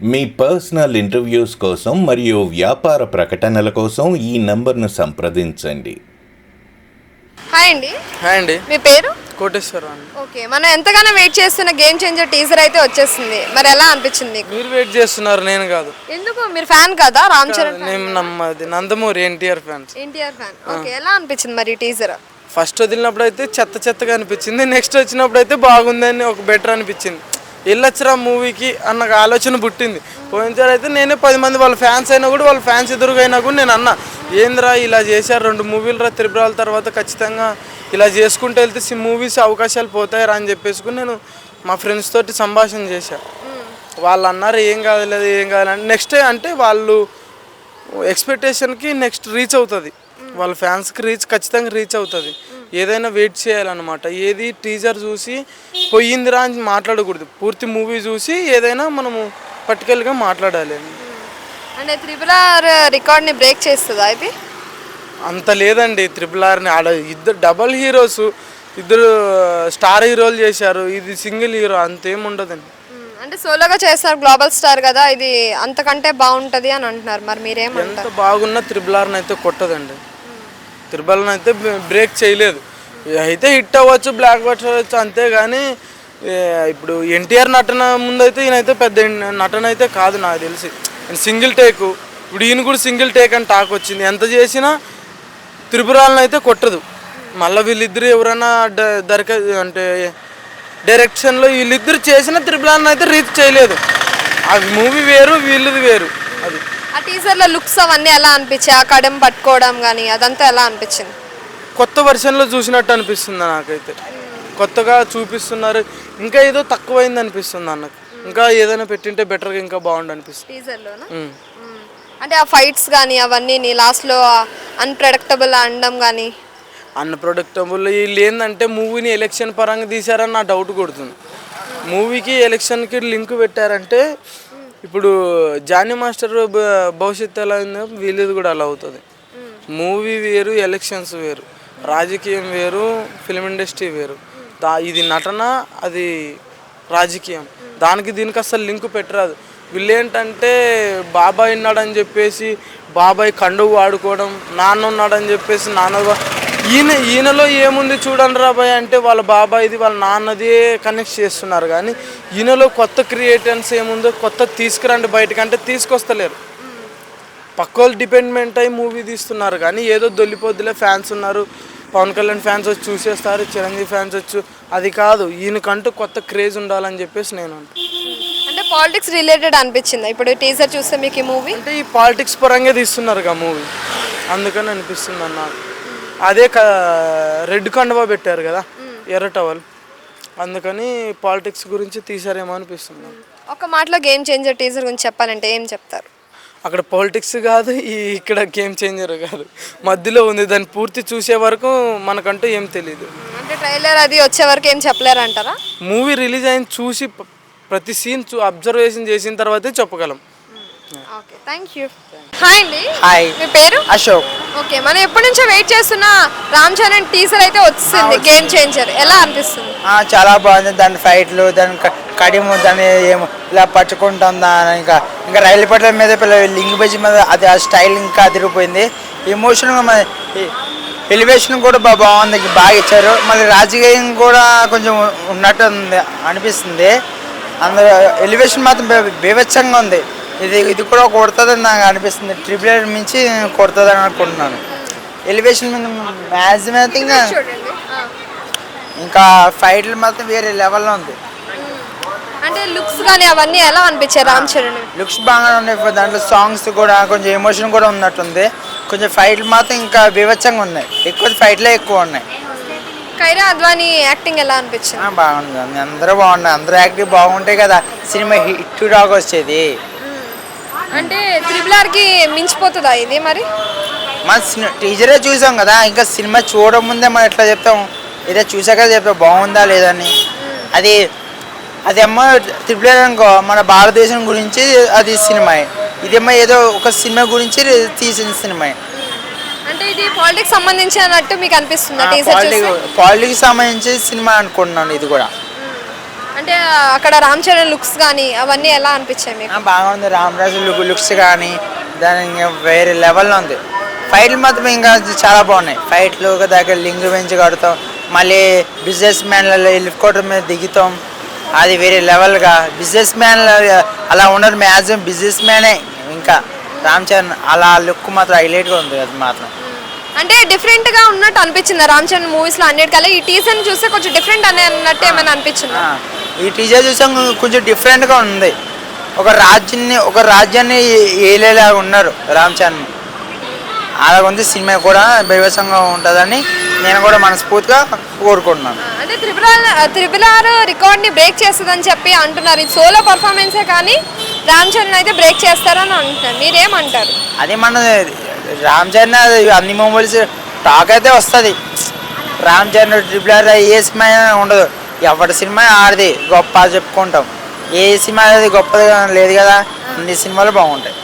మీ personal interviews కోసం మరియు వ్యాపార ప్రకటనల కోసం ఈ నంబర్ను సంప్రదించండి. హాయ్ అండి. హాయ్ అండి. మీ పేరు? కోటేశ్వరరావు అండి. ఓకే, మనం ఎంతగానో వెయిట్ చేస్తున్న గేమ్ చేంజర్ టీజర్ అయితే వచ్చేసింది. మరి ఎలా అనిపించింది నీకు? మీరు వెయిట్ చేస్తున్నారు, నేను కాదు. ఎందుకు? మీరు ఫ్యాన్ కదా రామ్ చరణ్? నేను నమ్మది Nandamuri NTR fans. NTR fan. Okay, ఎలా అనిపించింది మరి టీజర్? ఫస్ట్ వదిలినప్పుడు అయితే చెత్తగా అనిపించింది. నెక్స్ట్ వచ్చినప్పుడు అయితే బాగుందని ఒక బెటర్ అనిపించింది. వెళ్ళొచ్చురా మూవీకి అన్న ఆలోచన పుట్టింది. పోయినసారి అయితే నేనే 10 మంది వాళ్ళ ఫ్యాన్స్ అయినా కూడా, వాళ్ళ ఫ్యాన్స్ ఎదురుగైనా కూడా నేను అన్నా, ఏంద్రా ఇలా చేశారు, 2 మూవీలు రా త్రిపురాల తర్వాత ఖచ్చితంగా ఇలా చేసుకుంటూ వెళ్తే మూవీస్ అవకాశాలు పోతాయి రా అని చెప్పేసి నేను మా ఫ్రెండ్స్ తోటి సంభాషణ చేశా. వాళ్ళు అన్నారు ఏం కాదులేదు ఏం కాదులేదు. నెక్స్ట్ అంటే వాళ్ళు ఎక్స్పెక్టేషన్కి నెక్స్ట్ రీచ్ అవుతుంది, వాళ్ళ ఫ్యాన్స్కి ఖచ్చితంగా రీచ్ అవుతుంది. ఏదైనా వెయిట్ చేయాలన్నమాట. ఏది టీజర్ చూసి పోయిందిరా అని మాట్లాడకూడదు, పూర్తి మూవీ చూసి ఏదైనా మనము పర్టికులర్గా మాట్లాడాలి. అంటే త్రిపుర రికార్డ్ని బ్రేక్ చేస్తుందా ఇది? అంత లేదండి. RRRని ఆడ ఇద్దరు డబల్ హీరోస్, ఇద్దరు స్టార్ హీరోలు చేశారు, ఇది సింగిల్ హీరో, అంతేం ఉండదండి. అంటే సోలోగా చేస్తారు, గ్లోబల్ స్టార్ కదా, ఇది అంతకంటే బాగుంటుంది అని అంటున్నారు. మరి మీరేమంటారు? ఎంత బాగున్నా RRRని అయితే కొట్టదండి. RRRని అయితే బ్రేక్ చేయలేదు. అయితే హిట్ అవ్వచ్చు, బ్లాక్ బస్టర్ అవ్వచ్చు, అంతేగాని ఇప్పుడు ఎన్టీఆర్ నటన ముందైతే ఈయనైతే పెద్ద నటన అయితే కాదు నాకు తెలిసి. సింగిల్ టేకు, ఇప్పుడు ఈయన కూడా సింగిల్ టేక్ అని టాక్ వచ్చింది. ఎంత చేసినా RRRని అయితే కొట్టదు. మళ్ళీ వీళ్ళిద్దరు ఎవరైనా అంటే డైరెక్షన్లో వీళ్ళిద్దరు చేసిన RRRని అయితే రీచ్ చేయలేదు. ఆ మూవీ వేరు, వీళ్ళది వేరు. అది ఆ టీజర్లో లుక్స్ అవన్నీ ఎలా అనిపించాయి? ఆ కడెం పట్టుకోవడం కానీ అదంతా ఎలా అనిపించింది? కొత్త వర్షన్లో చూసినట్టు అనిపిస్తుంది నాకైతే. కొత్తగా చూపిస్తున్నారు, ఇంకా ఏదో తక్కువైంది అనిపిస్తుంది అన్నకు. ఇంకా ఏదైనా పెట్టింటే బెటర్గా ఇంకా బాగుండు అనిపిస్తుంది టీజర్లోనా. అంటే ఆ ఫైట్స్ కానీ అవన్నీ లాస్ట్లో అన్ప్రెడిక్టబుల్ అనడం కానీ. అన్ప్రొడక్టబుల్ వీళ్ళు ఏంటంటే మూవీని ఎలక్షన్ పరంగా తీశారని నా డౌట్ కొడుతుంది. మూవీకి ఎలక్షన్కి లింక్ పెట్టారంటే ఇప్పుడు జానీ మాస్టర్ భవిష్యత్తు ఎలా అయిందో వీళ్ళది కూడా అలా అవుతుంది. మూవీ వేరు, ఎలక్షన్స్ వేరు, రాజకీయం వేరు, ఫిల్మ్ ఇండస్ట్రీ వేరు. ఇది నటన, అది రాజకీయం. దానికి దీనికి అసలు లింక్ పెట్టరాదు. వీళ్ళు ఏంటంటే బాబాయ్ ఉన్నాడని చెప్పేసి బాబాయ్ కండువు వాడుకోవడం, నాన్న ఉన్నాడని చెప్పేసి నాన్న ఈయనలో ఏముంది చూడండి రాబాయ్ అంటే వాళ్ళ బాబాయ్ది వాళ్ళ నాన్నది కనెక్ట్ చేస్తున్నారు. కానీ ఈయనలో కొత్త క్రియేటర్స్ ఏముందో కొత్త తీసుకురండి బయటకంటే తీసుకొస్తలేరు. పక్కోళ్ళు డిపెండ్మెంట్ అయ్యి మూవీ తీస్తున్నారు. కానీ ఏదో దొల్లిపోద్దులే ఫ్యాన్స్ ఉన్నారు, పవన్ కళ్యాణ్ ఫ్యాన్స్ వచ్చి చూసేస్తారు, చిరంజీవి ఫ్యాన్స్ వచ్చి, అది కాదు. ఈయనకంటూ కొత్త క్రేజ్ ఉండాలని చెప్పేసి నేను అంటే పాలిటిక్స్ రిలేటెడ్ అనిపించింది ఇప్పుడు టీజర్ చూస్తే మీకు ఈ మూవీ? అంటే ఈ పాలిటిక్స్ పరంగా తీస్తున్నారు మూవీ, అందుకని అనిపిస్తుంది అన్న. అదే రెడ్ కండువా పెట్టారు కదా, ఎర్ర టవల్, అందుకని పాలిటిక్స్ గురించి తీసారేమో అనిపిస్తుంది. ఒక మాటలో గేమ్ చేంజర్ టీజర్ గురించి చెప్పాలంటే ఏం చెప్తారు? అక్కడ పాలిటిక్స్ కాదు, ఇక్కడ గేమ్ చేంజర్ కాదు, మధ్యలో ఉంది. దాన్ని పూర్తి చూసే వరకు మనకంటూ ఏం తెలియదు. అంటే ట్రైలర్ అది వచ్చే వరకు ఏం చెప్పలేరు అంటారా? మూవీ రిలీజ్ అయిన చూసి ప్రతి సీన్ అబ్జర్వేషన్ చేసిన తర్వాతే చెప్పగలం. Okay, thank you. హాయ్ అండి. హాయ్. మీ పేరు? అశోక్. ఓకే, మనం ఎప్పటి నుంచో వెయిట్ చేస్తున్న రామ్ చరణ్ టీజర్ అయితే వచ్చింది, గేమ్ చేంజర్. ఎలా అనిపిస్తుంది? చాలా బాగుంది. దాని ఫైట్లు, దాని కడిము, దాన్ని ఏమో ఇలా పట్టుకుంటాం, దాని ఇంకా రైలు పట్ల మీద లింగ్ బెజ్ మీద అది ఆ స్టైల్ ఇంకా అదిరిపోయింది. ఎమోషన్గా ఎలివేషన్ కూడా బాగుంది, బాగా ఇచ్చారు. మళ్ళీ రాజకీయం కూడా కొంచెం ఉన్నట్టు అనిపిస్తుంది. అందులో ఎలివేషన్ మాత్రం బీభత్సంగా ఉంది. ఇది కూడా కొడుతుందని నాకు అనిపిస్తుంది. RRR మించి కొడుతుందని అనుకుంటున్నాను. ఎలివేషన్ మ్యాక్సిమం అయితే ఇంకా ఫైట్లు మాత్రం వేరే లెవెల్లో ఉంది. అంటే లుక్స్ కానీ అవన్నీ ఎలా అనిపించాయి రామ్ చరణ్? లుక్స్ బాగానే ఉన్నాయి. దాంట్లో సాంగ్స్ కూడా కొంచెం ఎమోషన్ కూడా ఉన్నట్టుంది. కొంచెం ఫైట్లు మాత్రం ఇంకా బీభత్సంగా ఉన్నాయి. ఎక్కువ ఫైట్లే ఎక్కువ ఉన్నాయి. కైరా అద్వానీ యాక్టింగ్ ఎలా అనిపించింది? బాగుంది. అందరూ బాగున్నాయి. అందరూ యాక్టింగ్ బాగుంటాయి కదా సినిమా హిట్ డాగ్ వచ్చేది. అంటే RRRకి మించిపోతుందా ఇది? మరి మన టీజరే చూసాం కదా, ఇంకా సినిమా చూడడం ముందే మనం ఎట్లా చెప్తాం, ఇదే చూసాక చెప్తాం బాగుందా లేదని. అదేమో RRR అనుకో మన భారతదేశం గురించి అది సినిమా, ఇదేమో ఏదో ఒక సినిమా గురించి తీసిన సినిమా. అంటే ఇది పాలిటిక్స్ సంబంధించినట్టు మీకు అనిపిస్తుందా టీజర్ చూస్తే? పాలిటిక్స్ సంబంధించి సినిమా అనుకుంటున్నాను ఇది కూడా. అంటే అంటే అక్కడ రామ్ చరణ్ లుక్స్ కానీ అవన్నీ ఎలా అనిపించాయి మీకు? బాగా ఉంది. రామరాజు లుక్స్ కానీ దాని ఇంకా వేరే లెవెల్లో ఉంది. ఫైట్లు మాత్రం ఇంకా చాలా బాగున్నాయి. ఫైట్లు దగ్గర లింగ్ పెంచి కడతాం, మళ్ళీ బిజినెస్ మ్యాన్లలో హెలికాప్టర్ మీద దిగుతాం, అది వేరే లెవెల్గా. బిజినెస్ మ్యాన్ అలా ఉండదు, మ్యాక్సిమం బిజినెస్ మ్యానే. ఇంకా రామ్ చరణ్ అలా లుక్ మాత్రం హైలైట్గా ఉంది. అది మాత్రం అంటే డిఫరెంట్ గా ఉన్నట్టు అనిపించింది రామ్ చరణ్ మూవీస్ లో అన్నిటికల్లా. ఈ టీజర్ చూస్తే కొంచెం డిఫరెంట్ అన్నట్టు ఏమైనా అనిపించింది? ఈ టీజర్ చూసాం కొంచెం డిఫరెంట్గా ఉంది. ఒక రాజ్యాన్ని ఏలేలాగా ఉన్నారు రామ్ చరణ్. అలా ఉంది. సినిమా కూడా బీభత్సంగా ఉంటుందని నేను కూడా మనస్ఫూర్తిగా కోరుకుంటున్నాను. అంటే త్రిబుల్ ఆర్ రికార్డ్ ని బ్రేక్ చేస్తుందని చెప్పి అంటున్నారు. ఇది సోలో పర్ఫార్మెన్సే కానీ రామ్ చరణ్ అయితే బ్రేక్ చేస్తారని అంటున్నారు. మీరేమంటారు? అది మన రామ్ చరణ్ అన్ని మూవీస్ టాక్ అయితే వస్తుంది. రామ్ చరణ్ ట్రిపుల్ ఆర్ ఏ సినిమా ఉండదు, ఎవరి సినిమా ఆడిది గొప్ప చెప్పుకుంటాం. ఏ సినిమా అనేది గొప్పగా లేదు కదా, అన్ని సినిమాలు బాగుంటాయి.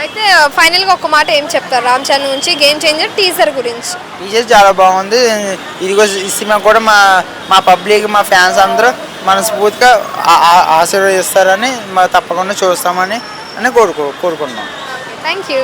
అయితే ఫైనల్ గా ఒక మాట ఏం చెప్తారు రామ్ చరణ్ నుంచి గేమ్ చేంజర్ టీజర్ గురించి? టీజర్ చాలా బాగుంది. ఇదిగో ఈ సినిమా కూడా మా పబ్లిక్, మా ఫ్యాన్స్ అందరూ మనస్ఫూర్తిగా ఆశీర్వదిస్తారని తప్పకుండా చూస్తామని కోరుకుంటున్నాం. Thank you.